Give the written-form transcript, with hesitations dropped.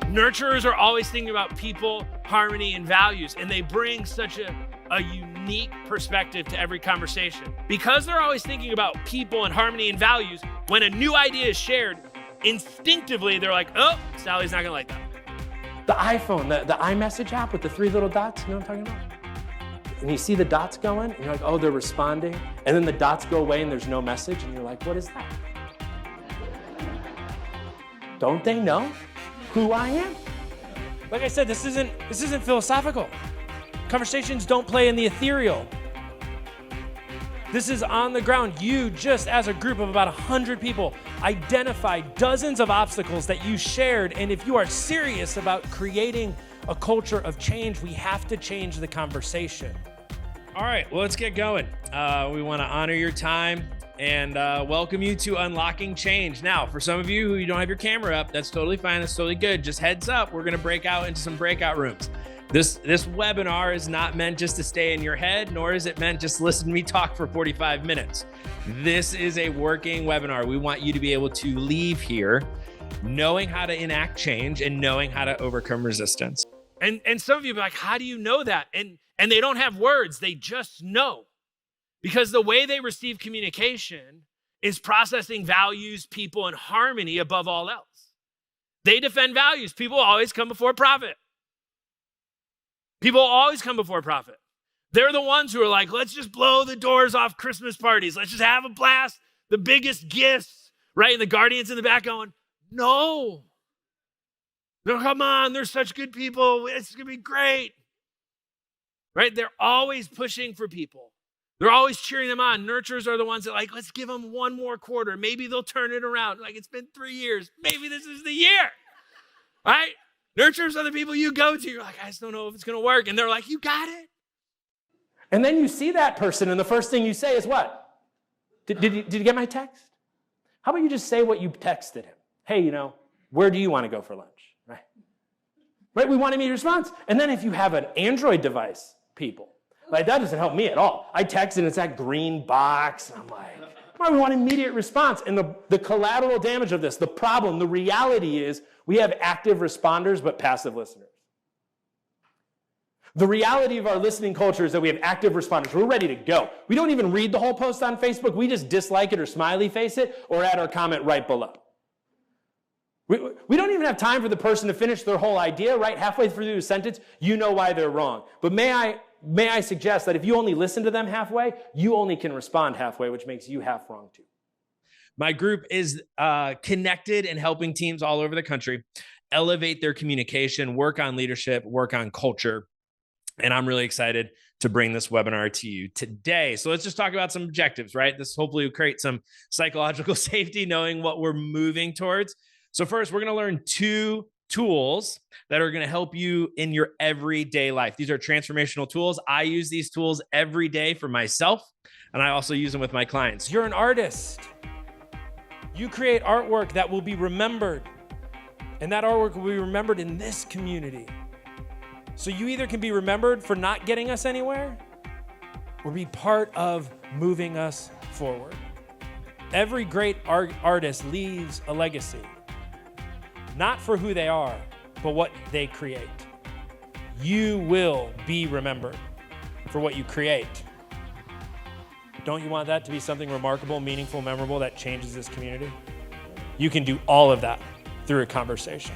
Nurturers are always thinking about people, harmony, and values, and they bring such a unique perspective to every conversation. Because they're always thinking about people and harmony and values, when a new idea is shared, instinctively they're like, oh, Sally's not gonna like that. The iPhone, the iMessage app with the 3 little dots, you know what I'm talking about? And you see the dots going, and you're like, oh, they're responding. And then the dots go away and there's no message, and you're like, what is that? Don't they know who I am? Like I said, this isn't philosophical. Conversations don't play in the ethereal. This is on the ground. You, just as a group of about 100 people, identified dozens of obstacles that you shared. And if you are serious about creating a culture of change, we have to change the conversation. All right, well, let's get going. We want to honor your time and welcome you to Unlocking Change. Now, for some of you who you don't have your camera up, that's totally fine. That's totally good. Just heads up, we're going to break out into some breakout rooms. This webinar is not meant just to stay in your head, nor is it meant just to listen to me talk for 45 minutes. This is a working webinar. We want you to be able to leave here knowing how to enact change and knowing how to overcome resistance. And some of you be like, how do you know that? And they don't have words, they just know. Because the way they receive communication is processing values, people, and harmony above all else. They defend values. People always come before profit. People always come before profit. They're the ones who are like, let's just blow the doors off Christmas parties. Let's just have a blast. The biggest gifts, right? And the Guardians in the back going, no. No, come on, they're such good people. It's going to be great. Right? They're always pushing for people. They're always cheering them on. Nurturers are the ones that like, let's give them one more quarter. Maybe they'll turn it around. Like, it's been 3 years. Maybe this is the year. Right? Nurturers are the people you go to. You're like, I just don't know if it's going to work. And they're like, you got it. And then you see that person, and the first thing you say is what? Did you get my text? How about you just say what you texted him? Hey, where do you want to go for lunch? Right? We want immediate response. And then if you have an Android device, people, like that doesn't help me at all. I text and it's that green box, and I'm like, well, we want immediate response. And the collateral damage of this, the problem, the reality is we have active responders but passive listeners. The reality of our listening culture is that we have active responders. We're ready to go. We don't even read the whole post on Facebook. We just dislike it or smiley face it or add our comment right below. We don't even have time for the person to finish their whole idea, right? Halfway through the sentence, you know why they're wrong. But may I suggest that if you only listen to them halfway, you only can respond halfway, which makes you half wrong too. My group is connected and helping teams all over the country elevate their communication, work on leadership, work on culture. And I'm really excited to bring this webinar to you today. So let's just talk about some objectives, right? This hopefully will create some psychological safety, knowing what we're moving towards. So first, we're going to learn 2 tools that are going to help you in your everyday life. These are transformational tools. I use these tools every day for myself, and I also use them with my clients. You're an artist. You create artwork that will be remembered, and that artwork will be remembered in this community. So you either can be remembered for not getting us anywhere or be part of moving us forward. Every great artist leaves a legacy. Not for who they are, but what they create. You will be remembered for what you create. Don't you want that to be something remarkable, meaningful, memorable that changes this community? You can do all of that through a conversation.